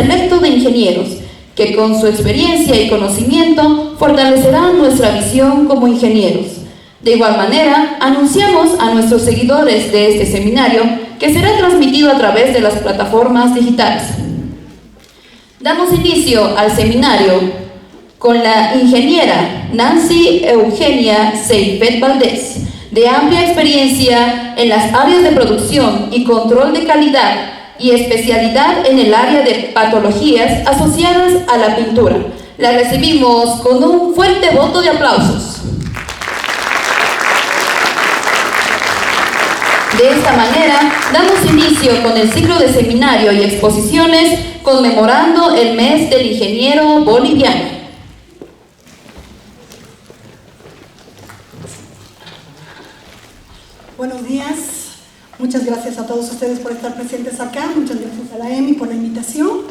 selecto de ingenieros que con su experiencia y conocimiento fortalecerán nuestra visión como ingenieros. De igual manera, anunciamos a nuestros seguidores de este seminario que será transmitido a través de las plataformas digitales. Damos inicio al seminario con la ingeniera Nancy Eugenia Seifert Valdés, de amplia experiencia en las áreas de producción y control de calidad y especialidad en el área de patologías asociadas a la pintura. La recibimos con un fuerte voto de aplausos. De esta manera, damos inicio con el ciclo de seminario y exposiciones conmemorando el mes del ingeniero boliviano. Buenos días, muchas gracias a todos ustedes por estar presentes acá, muchas gracias a la EMI por la invitación.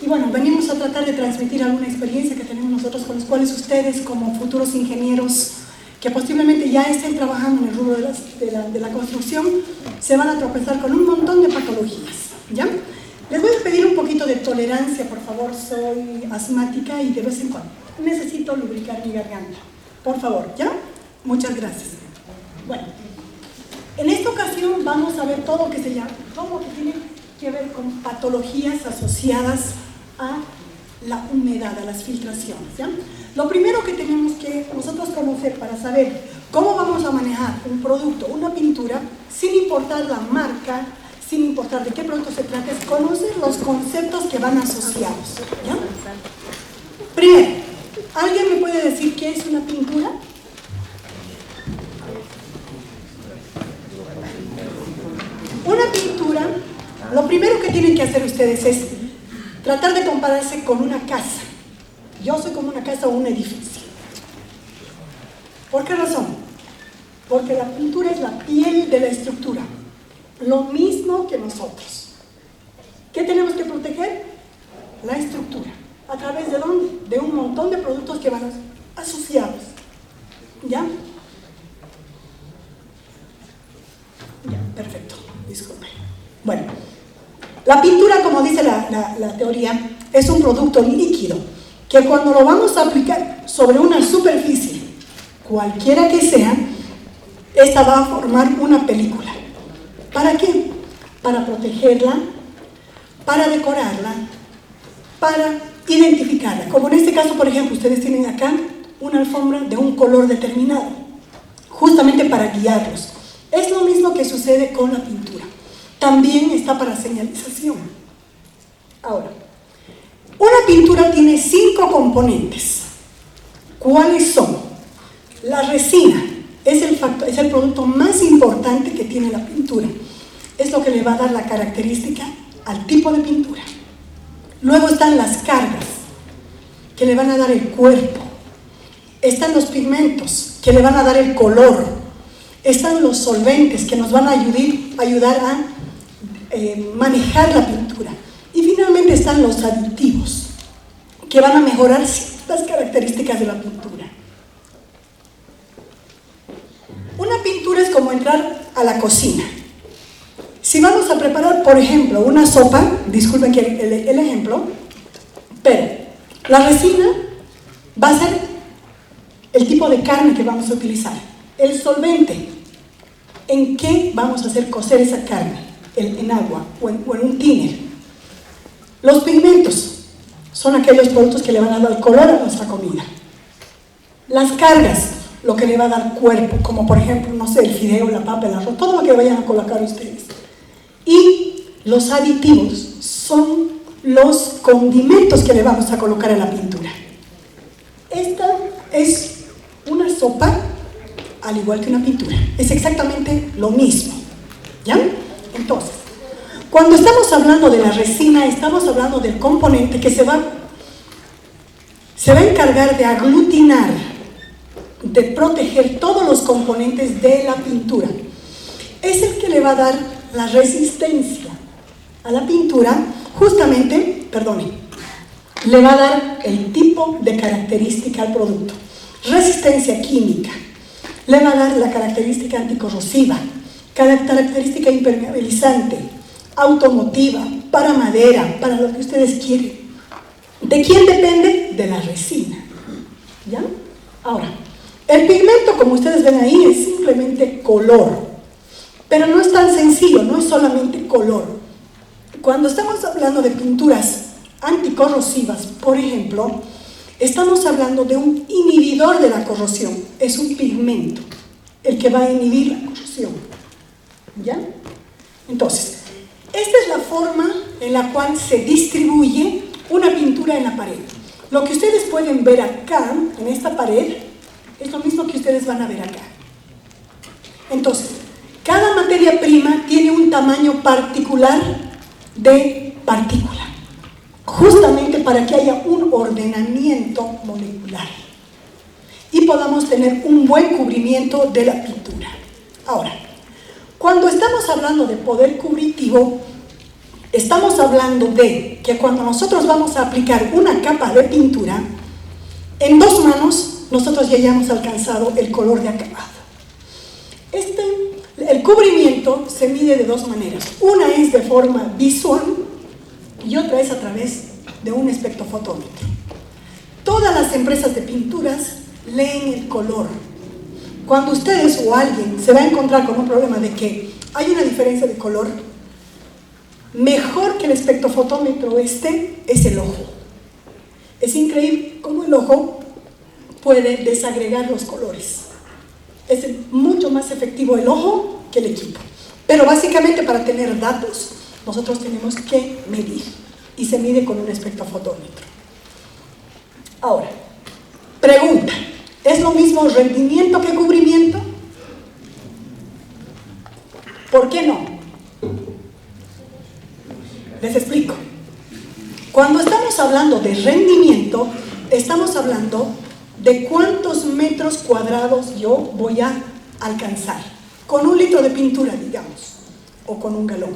Y bueno, venimos a tratar de transmitir alguna experiencia que tenemos nosotros con los cuales ustedes como futuros ingenieros que posiblemente ya estén trabajando en el rubro de la construcción, se van a tropezar con un montón de patologías, ¿ya? Les voy a pedir un poquito de tolerancia, por favor, soy asmática y de vez en cuando necesito lubricar mi garganta, por favor, ¿ya? Muchas gracias. Bueno, en esta ocasión vamos a ver todo lo que tiene que ver con patologías asociadas a la humedad, a las filtraciones, ¿ya? Lo primero que tenemos que nosotros conocer para saber cómo vamos a manejar un producto, una pintura, sin importar la marca, sin importar de qué producto se trata, es conocer los conceptos que van asociados, ¿ya? Primero, ¿alguien me puede decir qué es una pintura? Una pintura, lo primero que tienen que hacer ustedes es tratar de compararse con una casa. Yo soy como una casa o un edificio. ¿Por qué razón? Porque la pintura es la piel de la estructura, lo mismo que nosotros. ¿Qué tenemos que proteger? La estructura. ¿A través de dónde? De un montón de productos que van asociados. ¿Ya? Ya, perfecto. Disculpe. Bueno, la pintura, como dice la teoría, es un producto líquido que cuando lo vamos a aplicar sobre una superficie, cualquiera que sea, esta va a formar una película. ¿Para qué? Para protegerla, para decorarla, para identificarla. Como en este caso, por ejemplo, ustedes tienen acá una alfombra de un color determinado, justamente para guiarlos. Es lo mismo que sucede con la pintura. También está para señalización. Ahora, una pintura tiene 5 componentes. ¿Cuáles son? La resina es el producto más importante que tiene la pintura. Es lo que le va a dar la característica al tipo de pintura. Luego están las cargas, que le van a dar el cuerpo. Están los pigmentos, que le van a dar el color. Están los solventes, que nos van a ayudar a manejar la pintura. Y finalmente están los aditivos, que van a mejorar ciertas características de la pintura. Una pintura es como entrar a la cocina. Si vamos a preparar, por ejemplo, una sopa, disculpen que el ejemplo, pero la resina va a ser el tipo de carne que vamos a utilizar. El solvente, ¿en qué vamos a hacer cocer esa carne? En agua o en un tiner. Los pigmentos son aquellos productos que le van a dar color a nuestra comida. Las cargas, lo que le va a dar cuerpo, como por ejemplo, no sé, el fideo, la papa, el arroz, todo lo que vayan a colocar ustedes. Y los aditivos son los condimentos que le vamos a colocar a la pintura. Esta es una sopa, al igual que una pintura. Es exactamente lo mismo, ¿ya? Entonces, cuando estamos hablando de la resina, estamos hablando del componente que se va a encargar de aglutinar, de proteger todos los componentes de la pintura. Es el que le va a dar la resistencia a la pintura, justamente, le va a dar el tipo de característica al producto. Resistencia química, le va a dar la característica anticorrosiva, característica impermeabilizante, automotiva, para madera, para lo que ustedes quieren. ¿De quién depende? De la resina. ¿Ya? Ahora, el pigmento, como ustedes ven ahí, es simplemente color. Pero no es tan sencillo, no es solamente color. Cuando estamos hablando de pinturas anticorrosivas, por ejemplo, estamos hablando de un inhibidor de la corrosión. Es un pigmento el que va a inhibir la corrosión. ¿Ya? Entonces, esta es la forma en la cual se distribuye una pintura en la pared. Lo que ustedes pueden ver acá, en esta pared, es lo mismo que ustedes van a ver acá. Entonces, cada materia prima tiene un tamaño particular de partícula, justamente para que haya un ordenamiento molecular y podamos tener un buen cubrimiento de la pintura. Ahora, cuando estamos hablando de poder cubritivo, estamos hablando de que cuando nosotros vamos a aplicar una capa de pintura, en 2 manos nosotros ya hayamos alcanzado el color de acabado. El cubrimiento se mide de 2 maneras. Una es de forma visual y otra es a través de un espectrofotómetro. Todas las empresas de pinturas leen el color. Cuando ustedes o alguien se va a encontrar con un problema de que hay una diferencia de color, mejor que el espectrofotómetro es el ojo. Es increíble cómo el ojo puede desagregar los colores. Es mucho más efectivo el ojo que el equipo. Pero básicamente para tener datos, nosotros tenemos que medir. Y se mide con un espectrofotómetro. Ahora, pregunta. ¿Es lo mismo rendimiento que cubrimiento? ¿Por qué no? Les explico. Cuando estamos hablando de rendimiento, estamos hablando de cuántos metros cuadrados yo voy a alcanzar con 1 litro de pintura, digamos, o con 1 galón.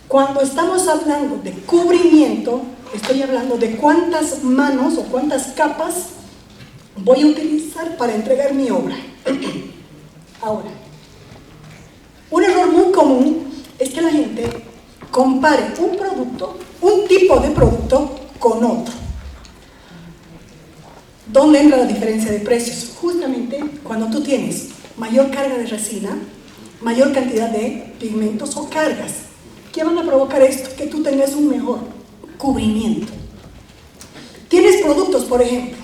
Cuando estamos hablando de cubrimiento, estoy hablando de cuántas manos o cuántas capas voy a utilizar para entregar mi obra. Ahora, un error muy común es que la gente compare un producto, un tipo de producto con otro. ¿Dónde entra la diferencia de precios? Justamente cuando tú tienes mayor carga de resina, mayor cantidad de pigmentos o cargas, que van a provocar esto, que tú tengas un mejor cubrimiento. Tienes productos, por ejemplo,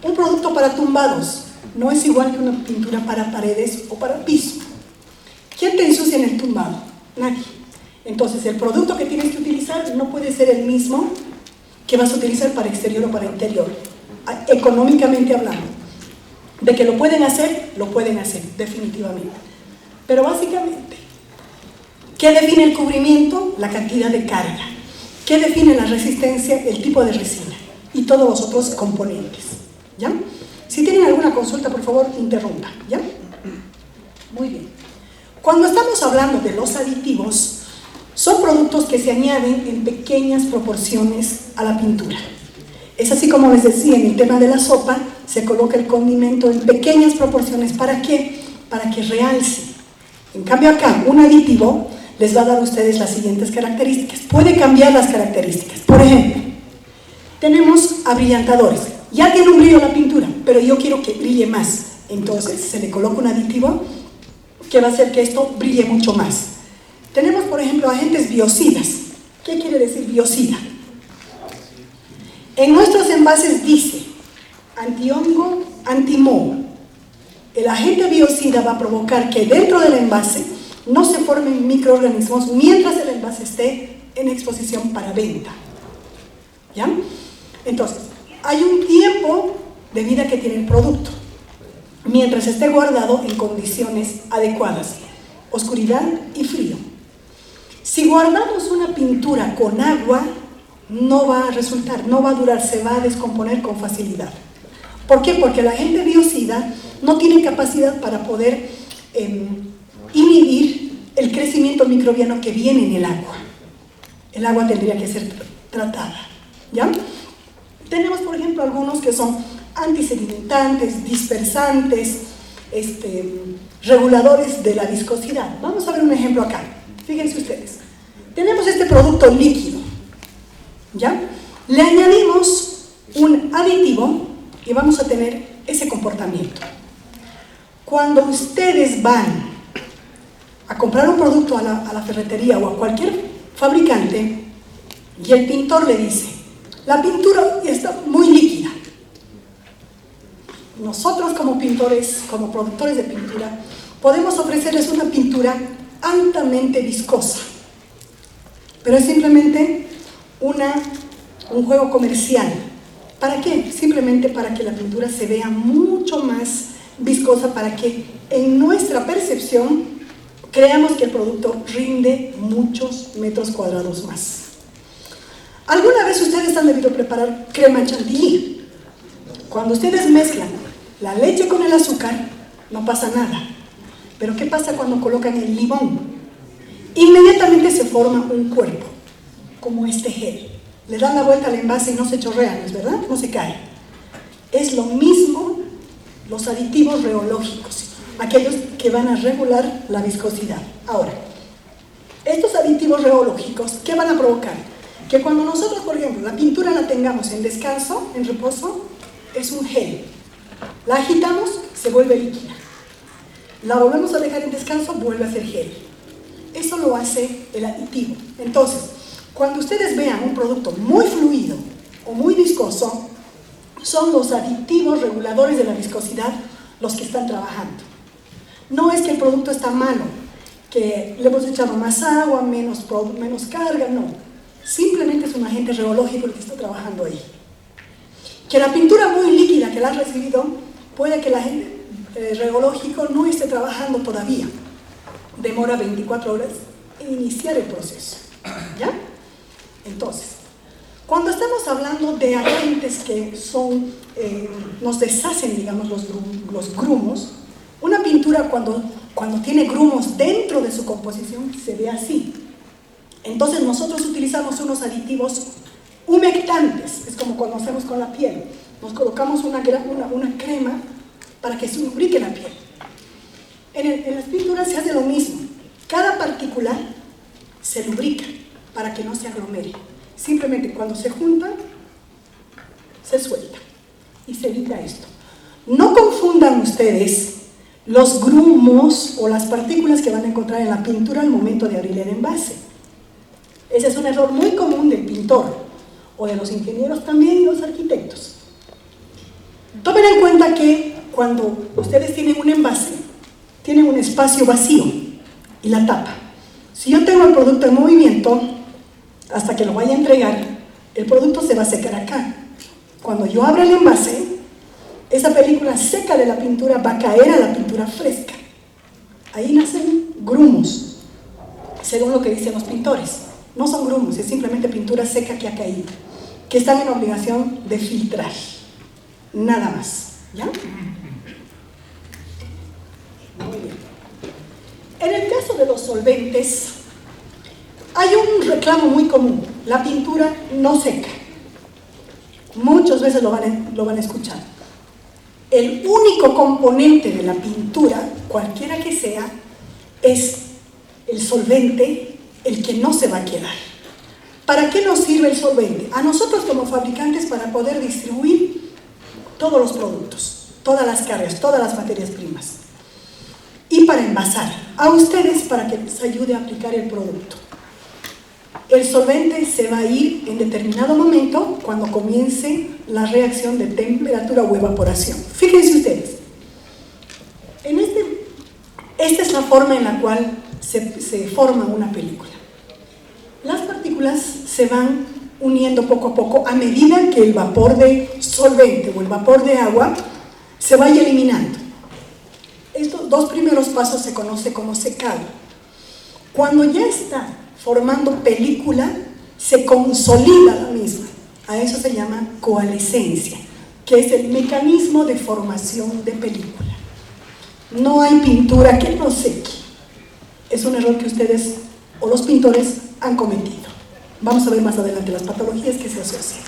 un producto para tumbados no es igual que una pintura para paredes o para piso. ¿Quién te ensucia en el tumbado? Nadie. Entonces, el producto que tienes que utilizar no puede ser el mismo que vas a utilizar para exterior o para interior. Económicamente hablando, de que lo pueden hacer, definitivamente. Pero básicamente, ¿qué define el cubrimiento? La cantidad de carga. ¿Qué define la resistencia? El tipo de resina y todos los otros componentes. ¿Ya? Si tienen alguna consulta, por favor, interrumpa. ¿Ya? Muy bien. Cuando estamos hablando de los aditivos, son productos que se añaden en pequeñas proporciones a la pintura. Es así como les decía, en el tema de la sopa, se coloca el condimento en pequeñas proporciones. ¿Para qué? Para que realce. En cambio acá, un aditivo les va a dar a ustedes las siguientes características. Puede cambiar las características. Por ejemplo, tenemos abrillantadores. Ya tiene un brillo la pintura, pero yo quiero que brille más. Entonces se le coloca un aditivo que va a hacer que esto brille mucho más. Tenemos, por ejemplo, agentes biocidas. ¿Qué quiere decir biocida? En nuestros envases dice antihongo, antimoho. El agente biocida va a provocar que dentro del envase no se formen microorganismos mientras el envase esté en exposición para venta. ¿Ya? Entonces, hay un tiempo de vida que tiene el producto mientras esté guardado en condiciones adecuadas, oscuridad y frío. Si guardamos una pintura con agua, no va a resultar, no va a durar, se va a descomponer con facilidad. ¿Por qué? Porque el agente biocida no tiene capacidad para poder inhibir el crecimiento microbiano que viene en el agua. El agua tendría que ser tratada. ¿Ya? Tenemos, por ejemplo, algunos que son antisedimentantes, dispersantes, reguladores de la viscosidad. Vamos a ver un ejemplo acá. Fíjense ustedes. tenemos este producto líquido, ¿ya? Le añadimos un aditivo y vamos a tener ese comportamiento. Cuando ustedes van a comprar un producto a la ferretería o a cualquier fabricante y el pintor le dice, la pintura está muy líquida. Nosotros como pintores, como productores de pintura, podemos ofrecerles una pintura altamente viscosa, pero es simplemente un juego comercial. ¿Para qué? Simplemente para que la pintura se vea mucho más viscosa, para que en nuestra percepción creamos que el producto rinde muchos metros cuadrados más. ¿Alguna vez ustedes han debido preparar crema chantilly? Cuando ustedes mezclan la leche con el azúcar, no pasa nada. Pero ¿qué pasa cuando colocan el limón? Inmediatamente se forma un cuerpo, como este gel. Le dan la vuelta al envase y no se chorrea, ¿no es verdad? No se cae. Es lo mismo los aditivos rheológicos, aquellos que van a regular la viscosidad. Ahora, estos aditivos rheológicos, ¿qué van a provocar? Que cuando nosotros, por ejemplo, la pintura la tengamos en descanso, en reposo, es un gel. La agitamos, se vuelve líquida. La volvemos a dejar en descanso, vuelve a ser gel. Eso lo hace el aditivo. Entonces, cuando ustedes vean un producto muy fluido o muy viscoso, son los aditivos reguladores de la viscosidad los que están trabajando. No es que el producto está malo, que le hemos echado más agua, menos carga, no. Simplemente es un agente rheológico el que está trabajando ahí. Que la pintura muy líquida que la has recibido, puede que el agente rheológico no esté trabajando todavía. Demora 24 horas en iniciar el proceso. ¿Ya? Entonces, cuando estamos hablando de agentes que nos deshacen, digamos, los grumos, una pintura cuando tiene grumos dentro de su composición se ve así. Entonces nosotros utilizamos unos aditivos humectantes, es como cuando hacemos con la piel. Nos colocamos una crema para que se lubrique la piel. En las pinturas se hace lo mismo. Cada partícula se lubrica para que no se aglomere. Simplemente cuando se junta, se suelta y se evita esto. No confundan ustedes los grumos o las partículas que van a encontrar en la pintura al momento de abrir el envase. Ese es un error muy común del pintor o de los ingenieros también y los arquitectos. Tomen en cuenta que cuando ustedes tienen un envase, tienen un espacio vacío y la tapa. Si yo tengo el producto en movimiento, hasta que lo vaya a entregar, el producto se va a secar acá. Cuando yo abra el envase, esa película seca de la pintura va a caer a la pintura fresca. Ahí nacen grumos, según lo que dicen los pintores. No son grumos, es simplemente pintura seca que ha caído, que están en obligación de filtrar. Nada más. ¿Ya? Muy bien. En el caso de los solventes, hay un reclamo muy común. La pintura no seca. Muchas veces lo van a escuchar. El único componente de la pintura, cualquiera que sea, es el solvente, el que no se va a quedar. ¿Para qué nos sirve el solvente? A nosotros como fabricantes para poder distribuir todos los productos, todas las cargas, todas las materias primas. Y para envasar. A ustedes para que les ayude a aplicar el producto. El solvente se va a ir en determinado momento cuando comience la reacción de temperatura o evaporación. Fíjense ustedes. Esta es la forma en la cual se forma una película. Las partículas se van uniendo poco a poco a medida que el vapor de solvente o el vapor de agua se vaya eliminando. Estos dos primeros pasos se conoce como secado. Cuando ya está formando película, se consolida la misma. A eso se llama coalescencia, que es el mecanismo de formación de película. No hay pintura que no seque. Es un error que ustedes o los pintores han cometido. Vamos a ver más adelante las patologías que se asocian.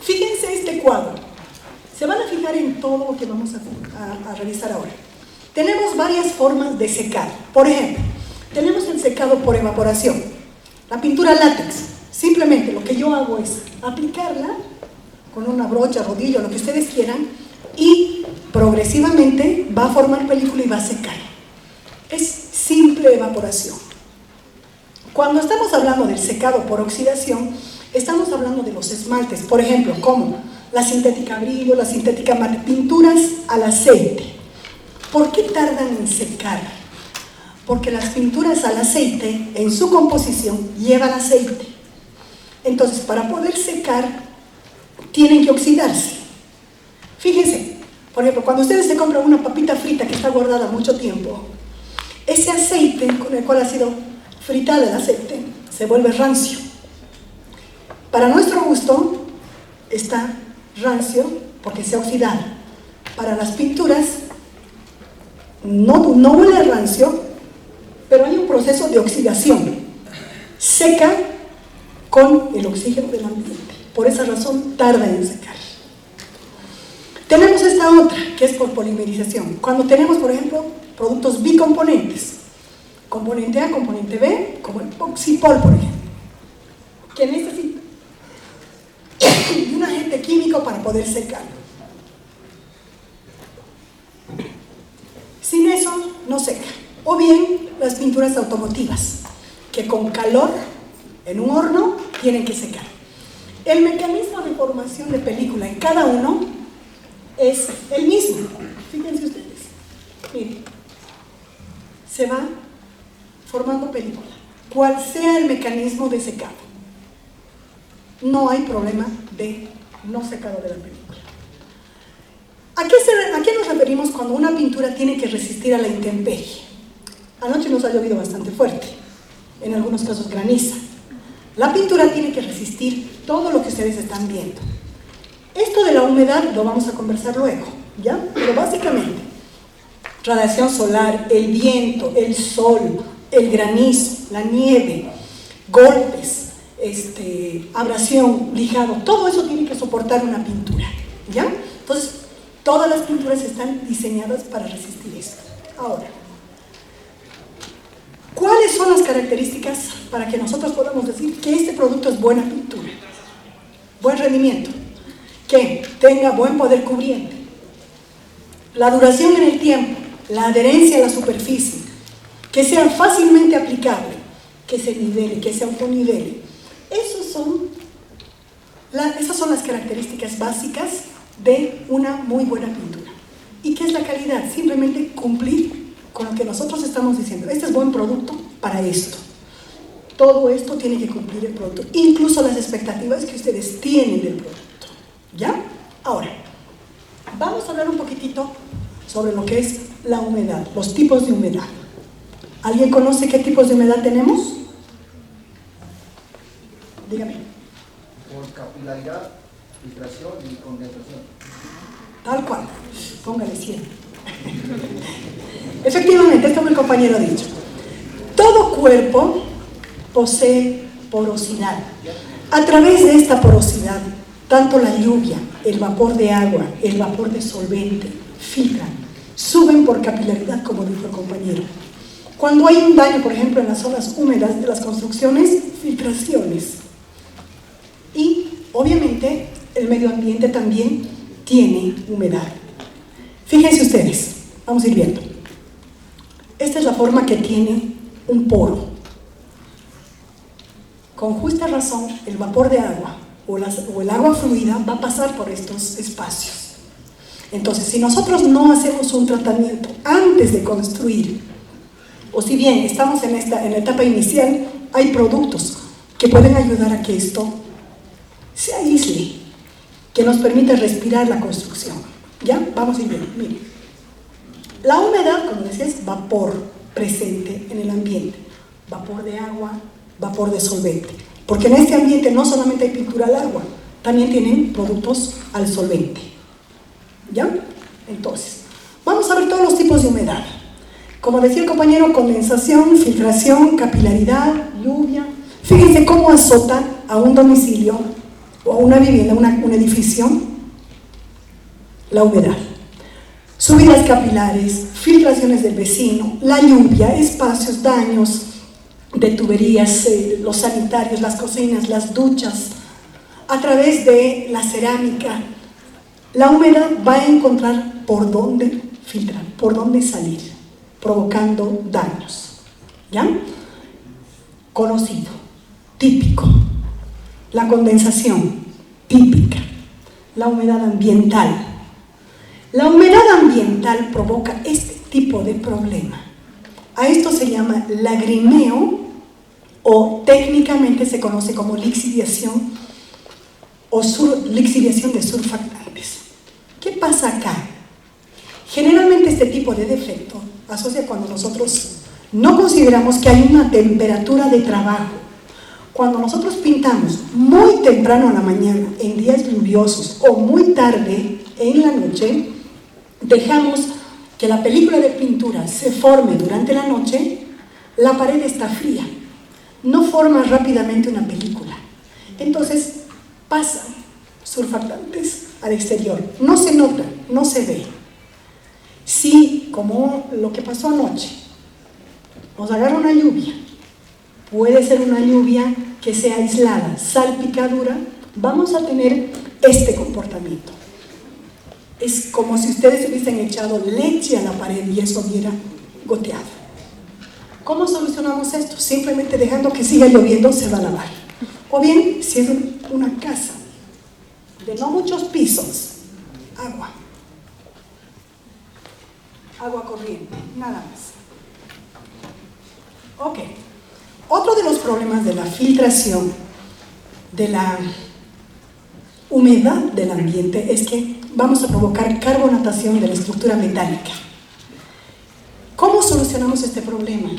Fíjense este cuadro. Se van a fijar en todo lo que vamos a revisar ahora. Tenemos varias formas de secado. Por ejemplo, tenemos el secado por evaporación. La pintura látex, simplemente lo que yo hago es aplicarla con una brocha, rodillo, lo que ustedes quieran, y progresivamente va a formar película y va a secar. Es simple evaporación. Cuando estamos hablando del secado por oxidación, estamos hablando de los esmaltes, por ejemplo, como la sintética brillo, la sintética mate, pinturas al aceite. ¿Por qué tardan en secar? Porque las pinturas al aceite, en su composición, llevan aceite. Entonces, para poder secar, tienen que oxidarse. Fíjense, por ejemplo, cuando ustedes se compran una papita frita que está guardada mucho tiempo, ese aceite con el cual ha sido fritada el aceite se vuelve rancio. Para nuestro gusto está rancio porque se ha oxidado. Para las pinturas no huele rancio, pero hay un proceso de oxidación. Seca con el oxígeno del ambiente. Por esa razón tarda en secar. Tenemos esta otra, que es por polimerización. Cuando tenemos, por ejemplo, productos bicomponentes, componente A, componente B, como el oxipol, por ejemplo, que necesita de un agente químico para poder secarlo. Sin eso no seca. O bien las pinturas automotivas, que con calor en un horno tienen que secar. El mecanismo de formación de película en cada uno es el mismo. Fíjense ustedes. Miren, se va formando película. Cual sea el mecanismo de secado, no hay problema de no secado de la película. ¿A qué nos referimos cuando una pintura tiene que resistir a la intemperie? Anoche nos ha llovido bastante fuerte, en algunos casos graniza. La pintura tiene que resistir todo lo que ustedes están viendo. Esto de la humedad lo vamos a conversar luego, ¿ya? Pero básicamente, radiación solar, el viento, el sol, el granizo, la nieve, golpes, abrasión, lijado, todo eso tiene que soportar una pintura, ¿ya? Entonces, todas las pinturas están diseñadas para resistir esto. Ahora, ¿cuáles son las características para que nosotros podamos decir que este producto es buena pintura? Buen rendimiento, que tenga buen poder cubriente, la duración en el tiempo, la adherencia a la superficie, que sea fácilmente aplicable, que se nivele, que se autonivele. Esas son las características básicas de una muy buena pintura. ¿Y qué es la calidad? Simplemente cumplir con lo que nosotros estamos diciendo. Este es buen producto para esto. Todo esto tiene que cumplir el producto, incluso las expectativas que ustedes tienen del producto. ¿Ya? Ahora, vamos a hablar un poquitito sobre lo que es la humedad, los tipos de humedad. ¿Alguien conoce qué tipos de humedad tenemos? Dígame. Por capilaridad, filtración y condensación. Tal cual. Póngale 100. Efectivamente, esto mi compañero ha dicho. Todo cuerpo posee porosidad. A través de esta porosidad, tanto la lluvia, el vapor de agua, el vapor de solvente, filtran, suben por capilaridad, como dijo el compañero. Cuando hay un daño, por ejemplo, en las zonas húmedas de las construcciones, filtraciones. Y, obviamente, el medio ambiente también tiene humedad. Fíjense ustedes, vamos a ir viendo. Esta es la forma que tiene un poro. Con justa razón, el vapor de agua o el agua fluida va a pasar por estos espacios. Entonces, si nosotros no hacemos un tratamiento antes de construir, o si bien estamos en la etapa inicial, hay productos que pueden ayudar a que esto se aísle, que nos permita respirar la construcción. ¿Ya? Vamos a ir viendo. Miren. La humedad, como decía, es vapor presente en el ambiente. Vapor de agua, vapor de solvente. Porque en este ambiente no solamente hay pintura al agua, también tienen productos al solvente. ¿Ya? Entonces, vamos a ver todos los tipos de humedad. Como decía el compañero, condensación, filtración, capilaridad, lluvia. Fíjense cómo azota a un domicilio o a una vivienda, un edificio, la humedad. Subidas capilares, filtraciones del vecino, la lluvia, espacios, daños, de tuberías, los sanitarios, las cocinas, las duchas, a través de la cerámica, la humedad va a encontrar por dónde filtrar, por dónde salir, provocando daños. ¿Ya? Conocido, típico. La condensación, típica. La humedad ambiental. La humedad ambiental provoca este tipo de problema. A esto se llama lagrimeo, o técnicamente se conoce como lixiviación o lixiviación de surfactantes. ¿Qué pasa acá? Generalmente este tipo de defecto asocia cuando nosotros no consideramos que hay una temperatura de trabajo. Cuando nosotros pintamos muy temprano a la mañana, en días lluviosos, o muy tarde en la noche, dejamos que la película de pintura se forme durante la noche, la pared está fría, no forma rápidamente una película. Entonces pasan surfactantes al exterior, no se nota, no se ve. Si, como lo que pasó anoche, nos agarra una lluvia, puede ser una lluvia que sea aislada, salpicadura, vamos a tener este comportamiento. Es como si ustedes hubiesen echado leche a la pared y eso hubiera goteado. ¿Cómo solucionamos esto? Simplemente dejando que siga lloviendo, se va a lavar. O bien, si es una casa de no muchos pisos, agua. Agua corriente, nada más. Ok. Otro de los problemas de la filtración, de la humedad del ambiente, es que vamos a provocar carbonatación de la estructura metálica. ¿Cómo solucionamos este problema?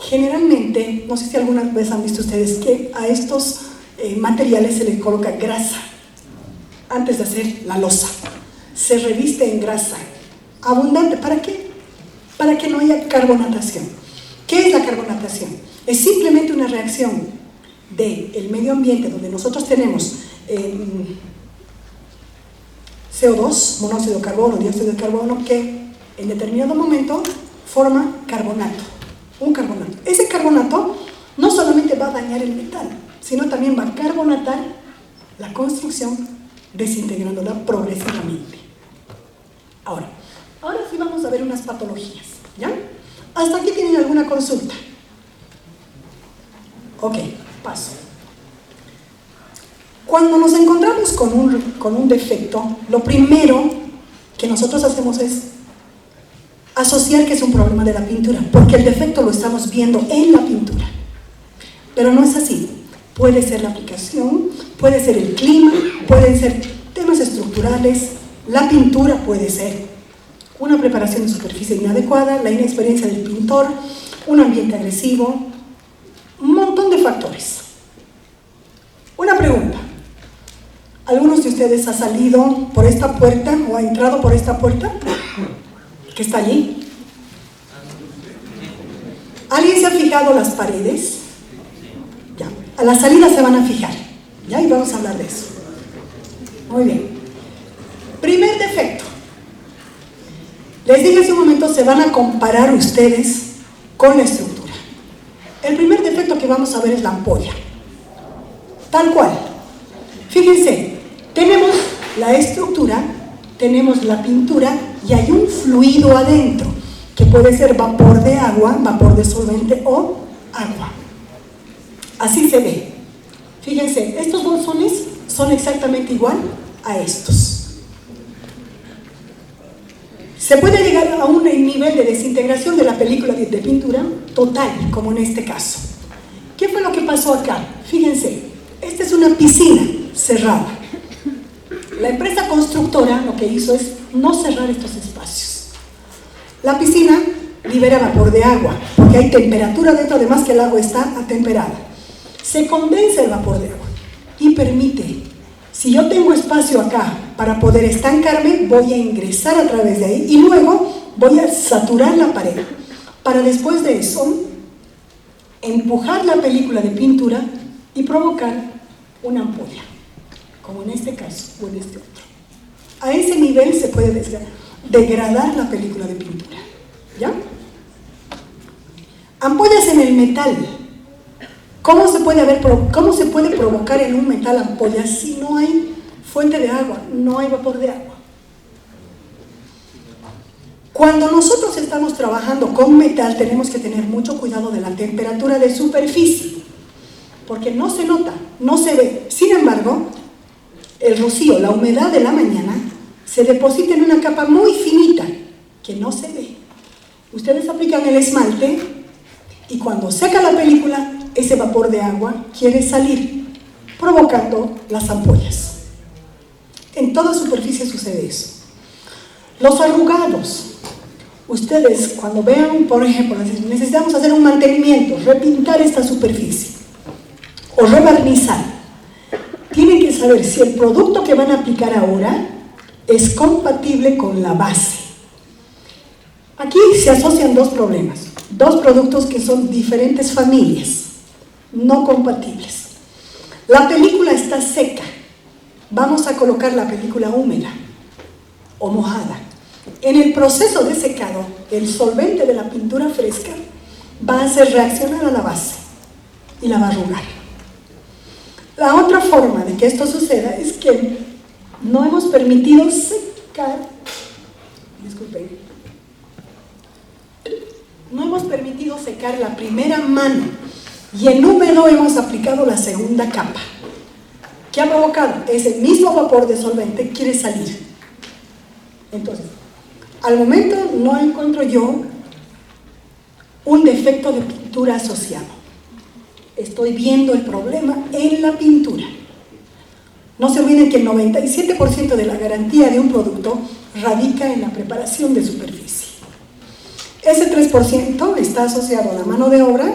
Generalmente, no sé si alguna vez han visto ustedes que a estos materiales se les coloca grasa antes de hacer la losa. Se reviste en grasa abundante. ¿Para qué? Para que no haya carbonatación. ¿Qué es la carbonatación? Es simplemente una reacción del medio ambiente donde nosotros tenemos CO2, monóxido de carbono, dióxido de carbono, que en determinado momento forma carbonato, un carbonato. Ese carbonato no solamente va a dañar el metal, sino también va a carbonatar la construcción, desintegrándola progresivamente. Ahora sí vamos a ver unas patologías, ¿ya? ¿Hasta aquí tienen alguna consulta? Ok, paso. Cuando nos encontramos con un defecto, lo primero que nosotros hacemos es asociar que es un problema de la pintura, porque el defecto lo estamos viendo en la pintura. Pero no es así. Puede ser la aplicación, puede ser el clima, pueden ser temas estructurales, la pintura puede ser una preparación de superficie inadecuada, la inexperiencia del pintor, un ambiente agresivo, un montón de factores. Una pregunta. ¿Algunos de ustedes ha salido por esta puerta o ha entrado por esta puerta que está allí? ¿Alguien se ha fijado las paredes? Ya. A la salida se van a fijar, ¿ya? Y vamos a hablar de eso. Muy bien. Primer defecto. Les dije hace un momento, se van a comparar ustedes con la estructura. El primer defecto que vamos a ver es la ampolla. Tal cual. Fíjense, tenemos la estructura, tenemos la pintura y hay un fluido adentro, que puede ser vapor de agua, vapor de solvente o agua. Así se ve. Fíjense, estos bolsones son exactamente igual a estos. Se puede llegar a un nivel de desintegración de la película de pintura total, como en este caso. ¿Qué fue lo que pasó acá? Fíjense, esta es una piscina cerrada. La empresa constructora lo que hizo es no cerrar estos espacios. La piscina libera vapor de agua, porque hay temperatura dentro, además que el agua está atemperada. Se condensa el vapor de agua y permite, si yo tengo espacio acá para poder estancarme, voy a ingresar a través de ahí y luego voy a saturar la pared para después de eso empujar la película de pintura y provocar una ampolla, como en este caso o en este otro. A ese nivel se puede degradar la película de pintura, ¿ya? Ampollas en el metal. ¿Cómo se puede provocar en un metal ampolla si no hay fuente de agua, no hay vapor de agua? Cuando nosotros estamos trabajando con metal tenemos que tener mucho cuidado de la temperatura de superficie, porque no se nota, no se ve. Sin embargo, el rocío, la humedad de la mañana, se deposita en una capa muy finita que no se ve. Ustedes aplican el esmalte y cuando seca la película, ese vapor de agua quiere salir, provocando las ampollas. En toda superficie sucede eso. Los arrugados. Ustedes cuando vean, por ejemplo, necesitamos hacer un mantenimiento, repintar esta superficie o rebarnizar, tienen que saber si el producto que van a aplicar ahora es compatible con la base. Aquí se asocian dos problemas, dos productos que son diferentes familias, no compatibles. La película está seca, vamos a colocar la película húmeda o mojada. En el proceso de secado, el solvente de la pintura fresca va a hacer reaccionar a la base y la va a arrugar. La otra forma de que esto suceda es que no hemos permitido secar, disculpen, no hemos permitido secar la primera mano y en húmedo hemos aplicado la segunda capa. ¿Qué ha provocado? Ese mismo vapor de solvente quiere salir. Entonces, al momento no encuentro yo un defecto de pintura asociado. Estoy viendo el problema en la pintura. No se olviden que el 97% de la garantía de un producto radica en la preparación de superficie. Ese 3% está asociado a la mano de obra,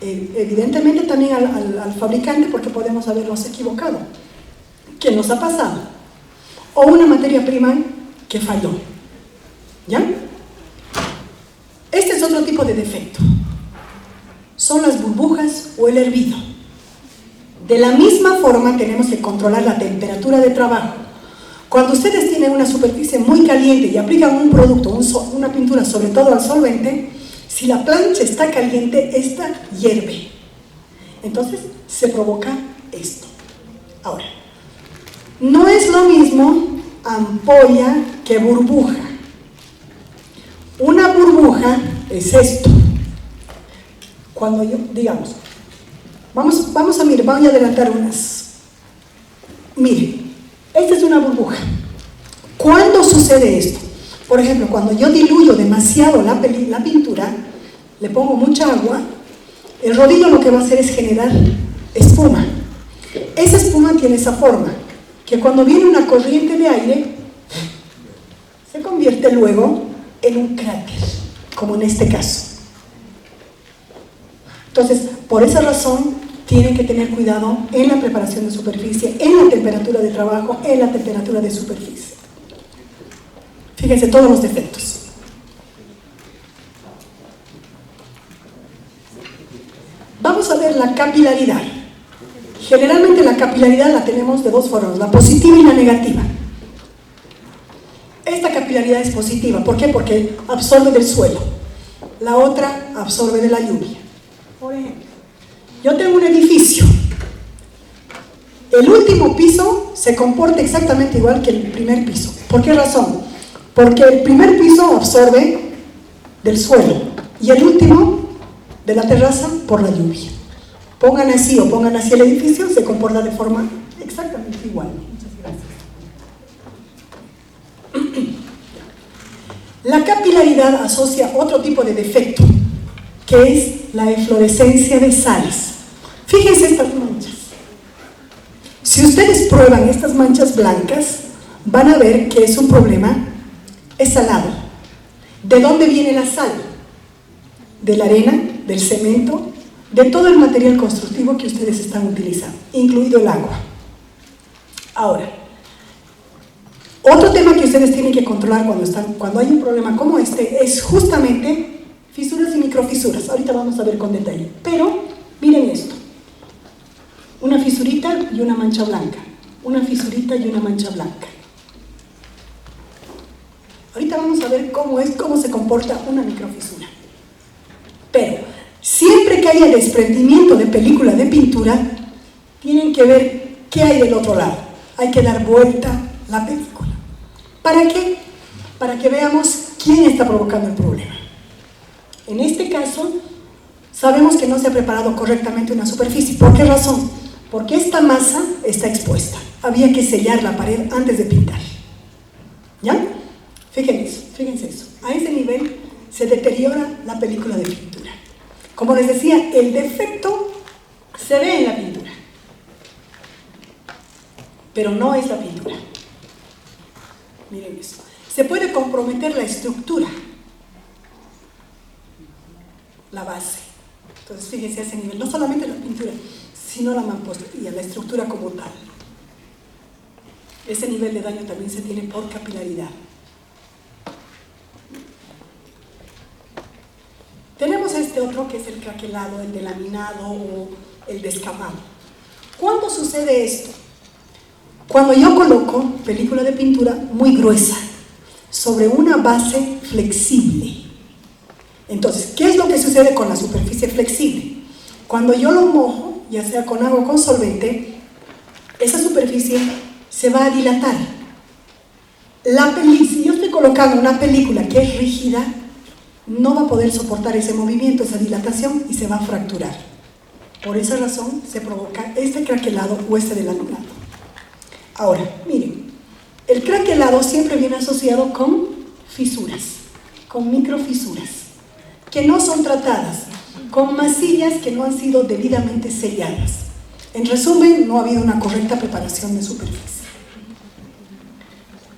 evidentemente también al fabricante, porque podemos habernos equivocado. ¿Qué nos ha pasado? O una materia prima que falló. ¿Ya? Este es otro tipo de defecto. Son las burbujas o el hervido. De la misma forma tenemos que controlar la temperatura de trabajo. Cuando ustedes tienen una superficie muy caliente y aplican un producto, una pintura, sobre todo al solvente, si la plancha está caliente, esta hierve. Entonces se provoca esto. Ahora, no es lo mismo ampolla que burbuja. Una burbuja es esto. Cuando yo, digamos, vamos a mirar, voy a adelantar unas. Miren, esta es una burbuja. ¿Cuándo sucede esto? Por ejemplo, cuando yo diluyo demasiado la pintura, le pongo mucha agua, el rodillo lo que va a hacer es generar espuma. Esa espuma tiene esa forma, que cuando viene una corriente de aire, se convierte luego en un cráter, como en este caso. Entonces, por esa razón, tienen que tener cuidado en la preparación de superficie, en la temperatura de trabajo, en la temperatura de superficie. Fíjense todos los defectos. Vamos a ver la capilaridad. Generalmente la capilaridad la tenemos de dos formas, la positiva y la negativa. Esta capilaridad es positiva, ¿por qué? Porque absorbe del suelo. La otra absorbe de la lluvia. Por ejemplo, yo tengo un edificio. El último piso se comporta exactamente igual que el primer piso. ¿Por qué razón? Porque el primer piso absorbe del suelo y el último de la terraza por la lluvia. Pongan así o pongan así el edificio, se comporta de forma exactamente igual. Muchas gracias. La capilaridad asocia otro tipo de defecto, que es la eflorescencia de sales. Fíjense estas manchas. Si ustedes prueban estas manchas blancas, van a ver que es un problema, es salado. ¿De dónde viene la sal? De la arena, del cemento, de todo el material constructivo que ustedes están utilizando, incluido el agua. Ahora, otro tema que ustedes tienen que controlar cuando hay un problema como este es justamente fisuras y microfisuras. Ahorita vamos a ver con detalle. Pero, miren esto. Una fisurita y una mancha blanca. Una fisurita y una mancha blanca. Ahorita vamos a ver cómo se comporta una microfisura. Pero, siempre que haya desprendimiento de película de pintura, tienen que ver qué hay del otro lado. Hay que dar vuelta la película. ¿Para qué? Para que veamos quién está provocando el problema. En este caso, sabemos que no se ha preparado correctamente una superficie. ¿Por qué razón? Porque esta masa está expuesta. Había que sellar la pared antes de pintar. ¿Ya? Fíjense eso. A ese nivel se deteriora la película de pintura. Como les decía, el defecto se ve en la pintura, pero no es la pintura. Miren eso. Se puede comprometer la estructura, la base. Entonces, fíjense a ese nivel, no solamente la pintura, sino la mampostería, la estructura como tal. Ese nivel de daño también se tiene por capilaridad. Tenemos este otro que es el craquelado, el delaminado o el descamado. ¿Cuándo sucede esto? Cuando yo coloco película de pintura muy gruesa sobre una base flexible. Entonces, ¿qué es lo que sucede con la superficie flexible? Cuando yo lo mojo, ya sea con agua o con solvente, esa superficie se va a dilatar. Si yo estoy colocando una película que es rígida, no va a poder soportar ese movimiento, esa dilatación, y se va a fracturar. Por esa razón se provoca este craquelado o este delaminado. Ahora, miren, el craquelado siempre viene asociado con fisuras, con microfisuras, que no son tratadas, con masillas que no han sido debidamente selladas. En resumen, no ha habido una correcta preparación de superficie.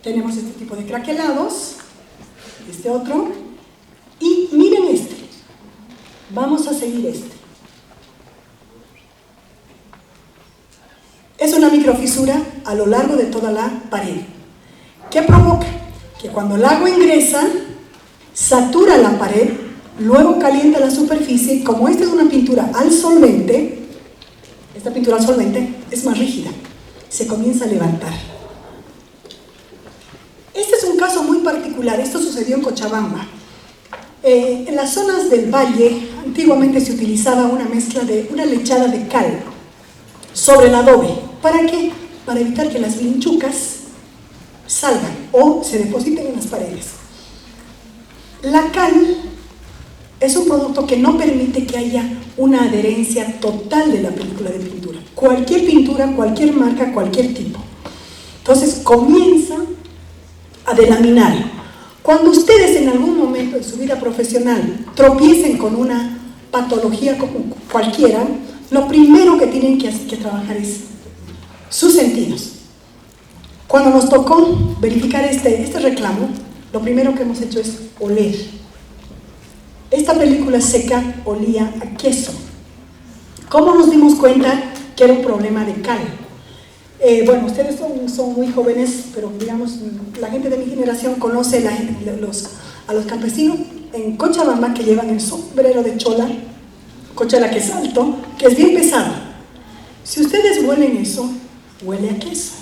Tenemos este tipo de craquelados, este otro, y miren este. Vamos a seguir este. Es una microfisura a lo largo de toda la pared. ¿Qué provoca? Que cuando el agua ingresa, satura la pared, luego calienta la superficie. Como esta es una pintura al solvente, esta pintura al solvente es más rígida, se comienza a levantar. Este es un caso muy particular. Esto sucedió en Cochabamba. En las zonas del valle, antiguamente se utilizaba una mezcla de una lechada de cal sobre el adobe. ¿Para qué? Para evitar que las vinchucas salgan o se depositen en las paredes. La cal es un producto que no permite que haya una adherencia total de la película de pintura. Cualquier pintura, cualquier marca, cualquier tipo. Entonces comienza a delaminar. Cuando ustedes en algún momento de su vida profesional tropiecen con una patología como cualquiera, lo primero que tienen que trabajar es sus sentidos. Cuando nos tocó verificar este reclamo, lo primero que hemos hecho es oler. Esta película seca olía a queso. ¿Cómo nos dimos cuenta que era un problema de cal? Bueno, ustedes son muy jóvenes, pero digamos, la gente de mi generación conoce a los campesinos en Cochabamba que llevan el sombrero de chola que es alto, que es bien pesado. Si ustedes huelen eso, huele a queso.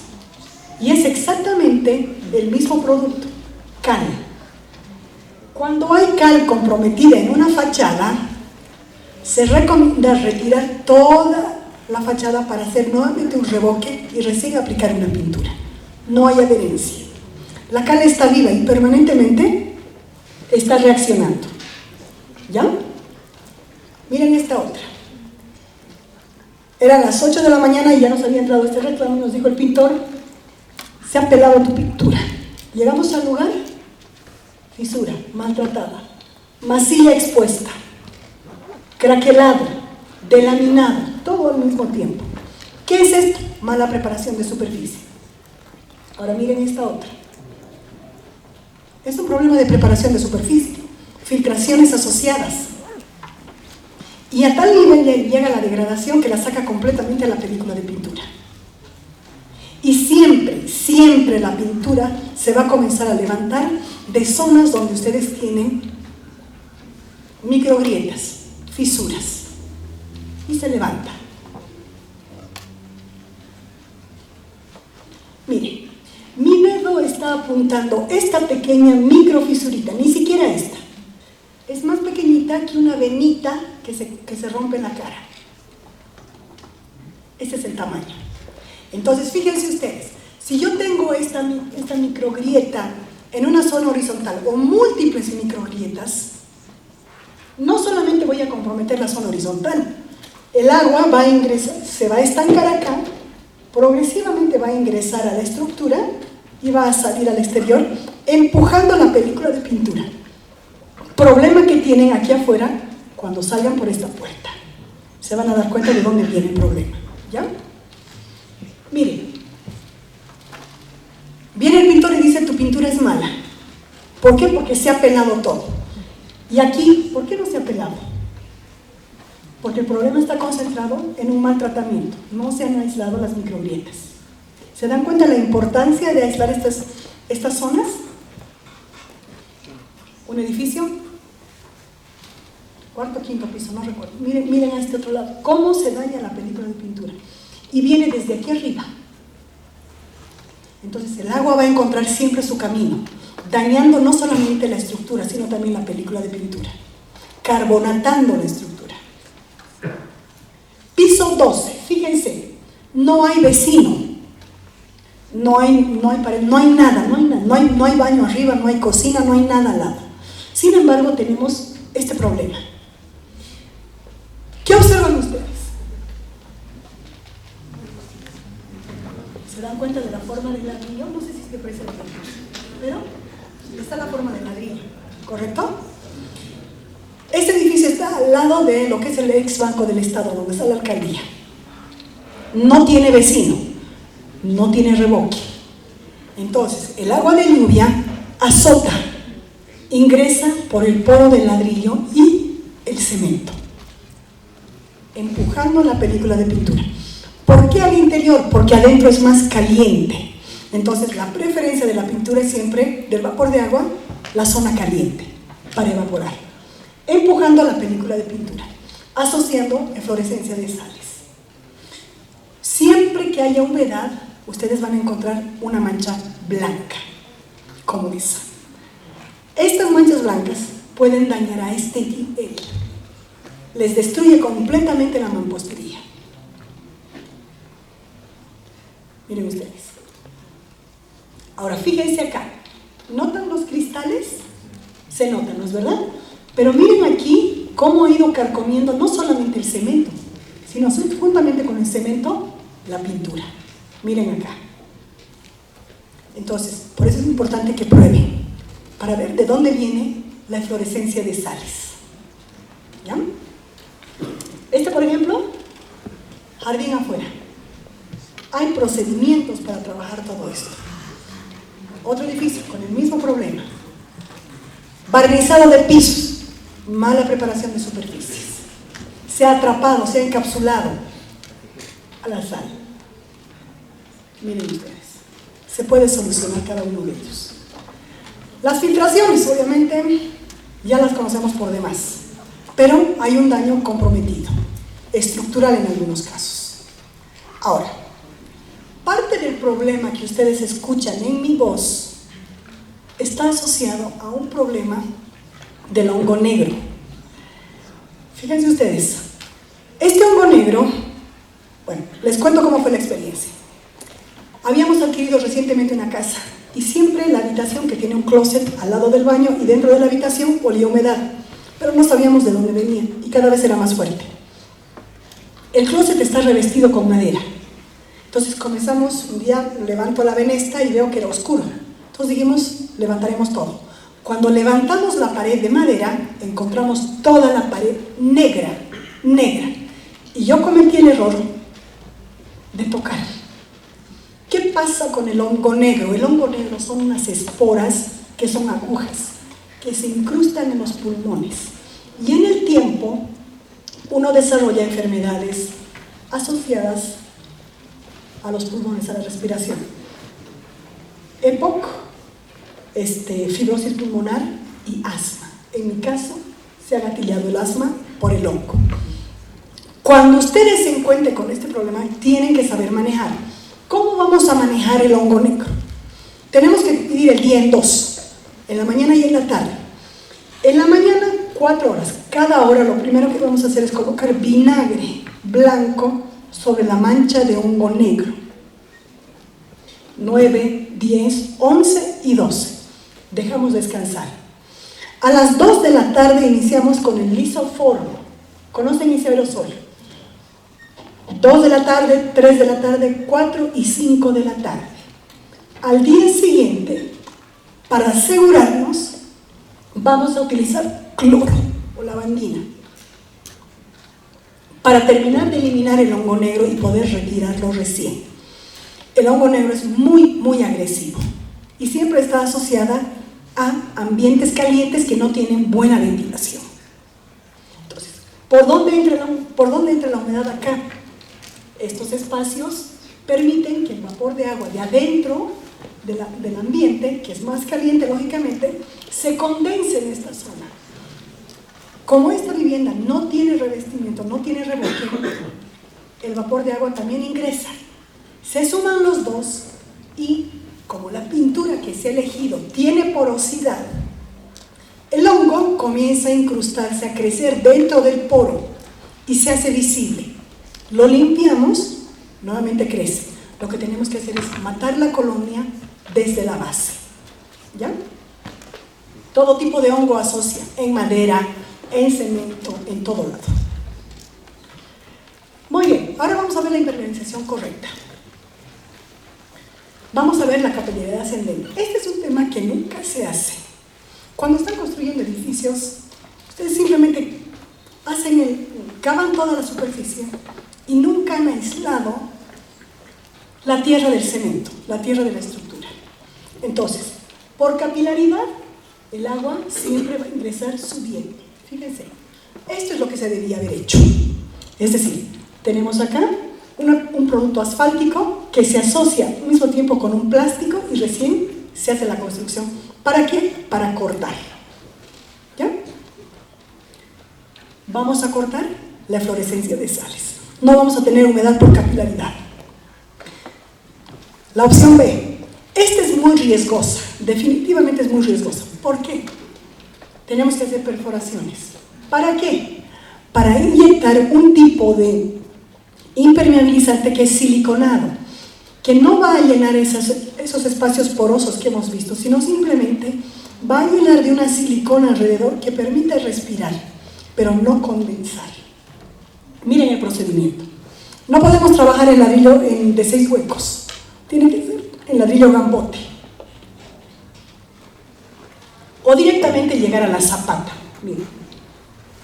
Y es exactamente el mismo producto, cal. Cuando hay cal comprometida en una fachada, se recomienda retirar toda la fachada para hacer nuevamente un revoque y recién aplicar una pintura. No hay adherencia. La cal está viva y permanentemente está reaccionando. ¿Ya? Miren esta otra. Eran las 8 de la mañana y ya nos había entrado este reclamo y nos dijo el pintor: se ha pelado tu pintura. Llegamos al lugar, fisura, maltratada, masilla expuesta, craquelado, delaminado, todo al mismo tiempo. ¿Qué es esto? Mala preparación de superficie. Ahora miren esta otra. Es un problema de preparación de superficie, filtraciones asociadas. Y a tal nivel llega la degradación que la saca completamente a la película de pintura. Y siempre la pintura se va a comenzar a levantar de zonas donde ustedes tienen microgrietas, fisuras, y se levanta. Mire, mi dedo está apuntando esta pequeña microfisurita, ni siquiera esta. es más pequeñita que una venita que se rompe en la cara. Ese es el tamaño. Entonces, fíjense ustedes, si yo tengo esta microgrieta en una zona horizontal o múltiples microgrietas, no solamente voy a comprometer la zona horizontal, el agua va a ingresar, se va a estancar acá, progresivamente va a ingresar a la estructura y va a salir al exterior, empujando la película de pintura. Problema que tienen aquí afuera cuando salgan por esta puerta. Se van a dar cuenta de dónde viene el problema. ¿Ya? Miren. Viene el pintor y dice, tu pintura es mala. ¿Por qué? Porque se ha pelado todo. Y aquí, ¿por qué no se ha pelado? Porque el problema está concentrado en un mal tratamiento. No se han aislado las microgrietas. ¿Se dan cuenta de la importancia de aislar estas zonas? Un edificio, cuarto o quinto piso, no recuerdo. Miren a este otro lado, cómo se daña la película de pintura. Y viene desde aquí arriba. Entonces el agua va a encontrar siempre su camino, dañando no solamente la estructura, sino también la película de pintura, carbonatando la estructura. Piso 12, fíjense, no hay vecino, no hay pared, no hay nada, no hay baño arriba, no hay cocina, no hay nada al lado. Sin embargo, tenemos este problema. ¿Qué observan ustedes? ¿Se dan cuenta de la forma del ladrillo? No sé si se presenta, pero está la forma del ladrillo, ¿correcto? Este edificio está al lado de lo que es el ex Banco del Estado, donde está la alcaldía. No tiene vecino, no tiene revoque. Entonces, el agua de lluvia azota, ingresa por el poro del ladrillo y el cemento, empujando la película de pintura. ¿Por qué al interior? Porque adentro es más caliente. Entonces, la preferencia de la pintura es siempre del vapor de agua, la zona caliente, para evaporar, empujando la película de pintura, asociando eflorescencia de sales. Siempre que haya humedad, ustedes van a encontrar una mancha blanca, como esa. Estas manchas blancas pueden dañar a este epitelio. Les destruye completamente la mampostería. Miren ustedes. Ahora fíjense acá. ¿Notan los cristales? Se notan, ¿no es verdad? Pero miren aquí cómo ha ido carcomiendo no solamente el cemento, sino juntamente con el cemento, la pintura. Miren acá. Entonces, por eso es importante que prueben, para ver de dónde viene la eflorescencia de sales. ¿Ya? Este, por ejemplo, jardín afuera. Hay procedimientos para trabajar todo esto. Otro edificio con el mismo problema. Barnizado de pisos, mala preparación de superficies. Se ha atrapado, se ha encapsulado a la sal. Miren ustedes, se puede solucionar cada uno de ellos. Las filtraciones, obviamente, ya las conocemos por demás, pero hay un daño comprometido, estructural en algunos casos. Ahora, parte del problema que ustedes escuchan en mi voz está asociado a un problema del hongo negro. Fíjense ustedes, este hongo negro, bueno, les cuento cómo fue la experiencia. Habíamos adquirido recientemente una casa y siempre la habitación que tiene un closet al lado del baño y dentro de la habitación olía humedad, pero no sabíamos de dónde venía y cada vez era más fuerte. El closet está revestido con madera. Entonces comenzamos, un día levanto la venesta y veo que era oscuro. Entonces dijimos, levantaremos todo. Cuando levantamos la pared de madera, encontramos toda la pared negra, negra. Y yo cometí el error de tocar. ¿Qué pasa con el hongo negro? El hongo negro son unas esporas que son agujas, que se incrustan en los pulmones. Y en el tiempo, uno desarrolla enfermedades asociadas a los pulmones, a la respiración. EPOC, fibrosis pulmonar y asma. En mi caso, se ha gatillado el asma por el hongo. Cuando ustedes se encuentren con este problema, tienen que saber manejar. ¿Cómo vamos a manejar el hongo negro? Tenemos que dividir el día en dos, en la mañana y en la tarde. En la mañana, 4 horas. Cada hora lo primero que vamos a hacer es colocar vinagre blanco sobre la mancha de hongo negro. 9, 10, 11 y 12. Dejamos descansar. A las 2 de la tarde iniciamos con el lisoformo. ¿Conocen ese aerosol? 2 de la tarde, 3 de la tarde, 4 y 5 de la tarde. Al día siguiente, para asegurarnos, vamos a utilizar cloro o lavandina para terminar de eliminar el hongo negro y poder retirarlo recién. El hongo negro es muy agresivo y siempre está asociada a ambientes calientes que no tienen buena ventilación. Entonces, ¿por dónde entra la humedad acá? Estos espacios permiten que el vapor de agua de adentro del ambiente, que es más caliente lógicamente, se condense en esta zona. Como esta vivienda no tiene revestimiento, no tiene revoque, el vapor de agua también ingresa. Se suman los dos y como la pintura que se ha elegido tiene porosidad, el hongo comienza a incrustarse, a crecer dentro del poro y se hace visible. Lo limpiamos, nuevamente crece. Lo que tenemos que hacer es matar la colonia desde la base. ¿Ya? Todo tipo de hongo asocia en madera, en cemento, en todo lado. Muy bien, ahora vamos a ver la impermeabilización correcta. Vamos a ver la capilaridad ascendente. Este es un tema que nunca se hace. Cuando están construyendo edificios, ustedes simplemente cavan toda la superficie y nunca han aislado la tierra del cemento, la tierra de la estructura. Entonces, por capilaridad, el agua siempre va a ingresar subiendo. Fíjense, esto es lo que se debía haber hecho. Es decir, tenemos acá un producto asfáltico que se asocia al mismo tiempo con un plástico y recién se hace la construcción. ¿Para qué? Para cortar. ¿Ya? Vamos a cortar la eflorescencia de sales. No vamos a tener humedad por capilaridad. La opción B. Esta es muy riesgosa, definitivamente es muy riesgosa. ¿Por qué? Tenemos que hacer perforaciones. ¿Para qué? Para inyectar un tipo de impermeabilizante que es siliconado, que no va a llenar esos espacios porosos que hemos visto, sino simplemente va a llenar de una silicona alrededor que permite respirar, pero no condensar. Miren el procedimiento. No podemos trabajar en ladrillo de 6 huecos. Tiene que ser en ladrillo gambote. O directamente llegar a la zapata. Miren.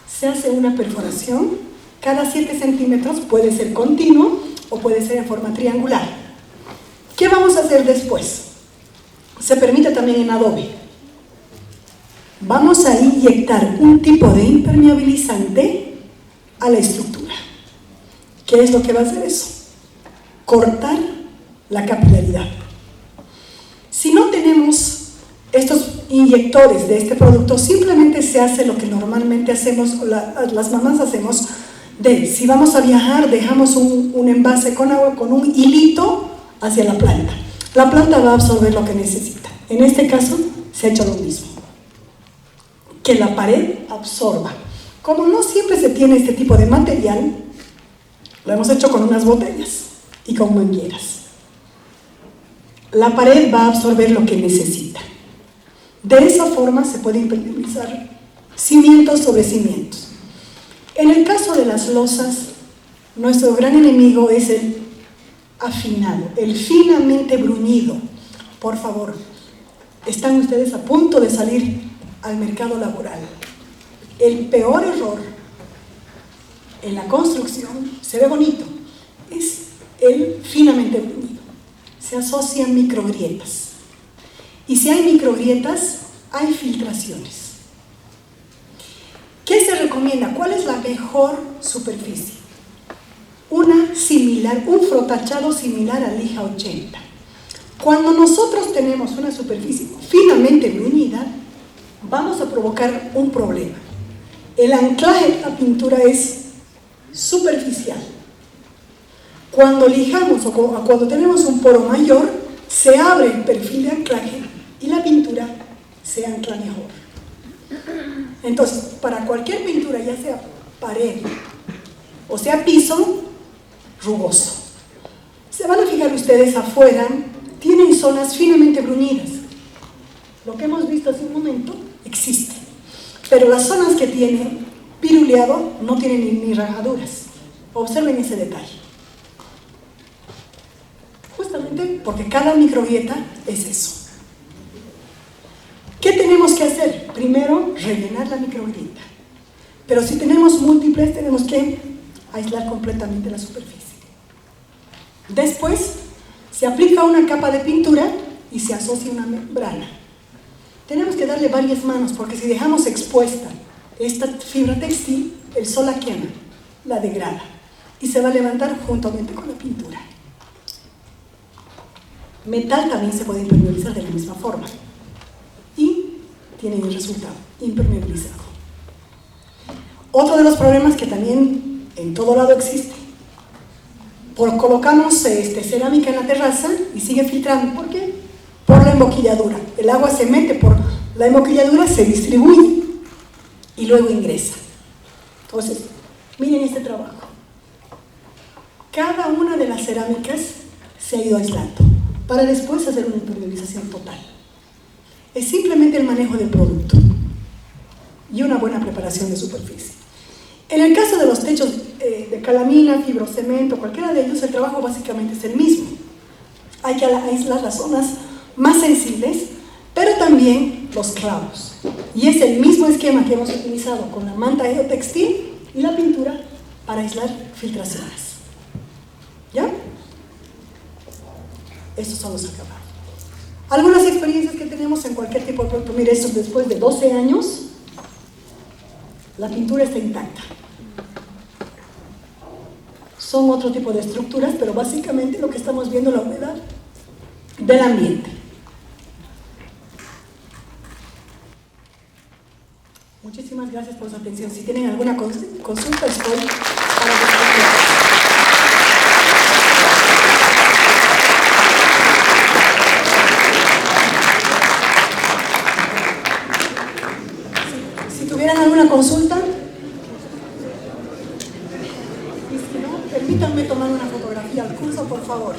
Se hace una perforación. Cada 7 centímetros, puede ser continuo o puede ser en forma triangular. ¿Qué vamos a hacer después? Se permite también en adobe. Vamos a inyectar un tipo de impermeabilizante a la estructura. ¿Qué es lo que va a hacer eso? Cortar la capilaridad. Si no tenemos estos inyectores de este producto, simplemente se hace lo que normalmente hacemos, las mamás hacemos, si vamos a viajar, dejamos un envase con agua, con un hilito hacia la planta. La planta va a absorber lo que necesita. En este caso, se ha hecho lo mismo. Que la pared absorba. Como no siempre se tiene este tipo de material, lo hemos hecho con unas botellas y con mangueras. La pared va a absorber lo que necesita. De esa forma se puede impermeabilizar cimientos sobre cimientos. En el caso de las losas, nuestro gran enemigo es el afinado, el finamente bruñido. Por favor, están ustedes a punto de salir al mercado laboral. El peor error en la construcción, se ve bonito, es el finamente bruñido. Se asocian microgrietas. Y si hay microgrietas, hay filtraciones. ¿Qué se recomienda? ¿Cuál es la mejor superficie? Un frotachado similar a lija 80. Cuando nosotros tenemos una superficie finamente bruñida, vamos a provocar un problema. El anclaje de la pintura es superficial. Cuando lijamos o cuando tenemos un poro mayor, se abre el perfil de anclaje y la pintura se ancla mejor. Entonces, para cualquier pintura, ya sea pared o sea piso, rugoso. Se van a fijar ustedes afuera, tienen zonas finamente bruñidas. Lo que hemos visto hace un momento existe. Pero las zonas que tiene piruleado no tienen ni rajaduras. Observen ese detalle. Justamente porque cada microgrieta es eso. ¿Qué tenemos que hacer? Primero, rellenar la microgrieta. Pero si tenemos múltiples, tenemos que aislar completamente la superficie. Después, se aplica una capa de pintura y se asocia una membrana. Tenemos que darle varias manos, porque si dejamos expuesta esta fibra textil, el sol la quema, la degrada, y se va a levantar juntamente con la pintura. Metal también se puede impermeabilizar de la misma forma. Y tienen el resultado, impermeabilizado. Otro de los problemas que también en todo lado existe. Colocamos cerámica en la terraza y sigue filtrando. ¿Por qué? Por la emboquilladura. El agua se mete por la emboquilladura, se distribuye y luego ingresa. Entonces, miren este trabajo. Cada una de las cerámicas se ha ido aislando para después hacer una impermeabilización total. Es simplemente el manejo del producto y una buena preparación de superficie. En el caso de los techos de calamina, fibrocemento, cualquiera de ellos, el trabajo básicamente es el mismo. Hay que aislar las zonas más sensibles, pero también los clavos. Y es el mismo esquema que hemos utilizado con la manta geotextil y la pintura para aislar filtraciones. ¿Ya? Estos son los acabados. Algunas experiencias que tenemos en cualquier tipo de producto. Mire, esto después de 12 años, la pintura está intacta. Son otro tipo de estructuras, pero básicamente lo que estamos viendo es la humedad del ambiente. Muchísimas gracias por su atención. Si tienen alguna consulta, estoy para responder. Si tuvieran alguna consulta, y si no, permítanme tomar una fotografía al curso, por favor.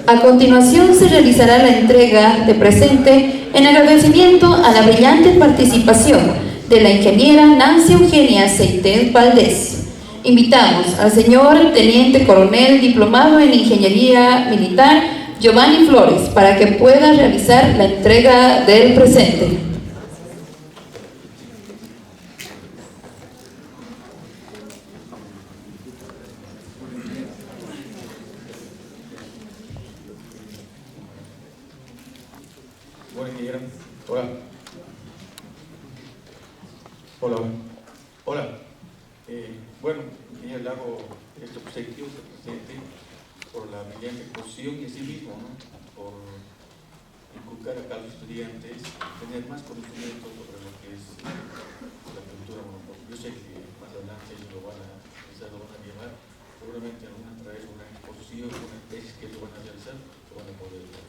A continuación se realizará la entrega de presente en agradecimiento a la brillante participación de la ingeniera Nancy Eugenia Seitel Valdés. Invitamos al señor Teniente Coronel Diplomado en Ingeniería Militar Giovanni Flores para que pueda realizar la entrega del presente. Bueno, ingeniera. Hola. Hola. Hola. Bueno, ingeniero, le hago este objetivo de presente por la brillante exposición y asimismo, ¿no?, por inculcar a los estudiantes tener más conocimiento sobre lo que es la pintura monocromática. Yo sé que más adelante ellos lo van a llevar, seguramente a través de una exposición, una tesis que lo van a realizar, lo van a poder hacer.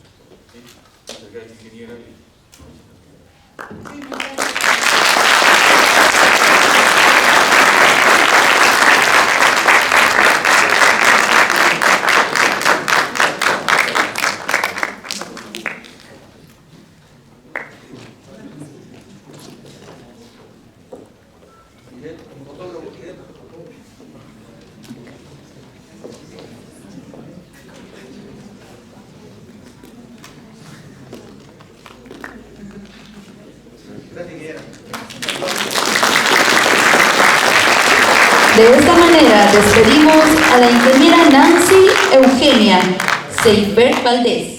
¿Sí? Muchas gracias, ingeniera. Gracias, ingeniera. De esta manera despedimos a la ingeniera Nancy Eugenia Seifert Valdés.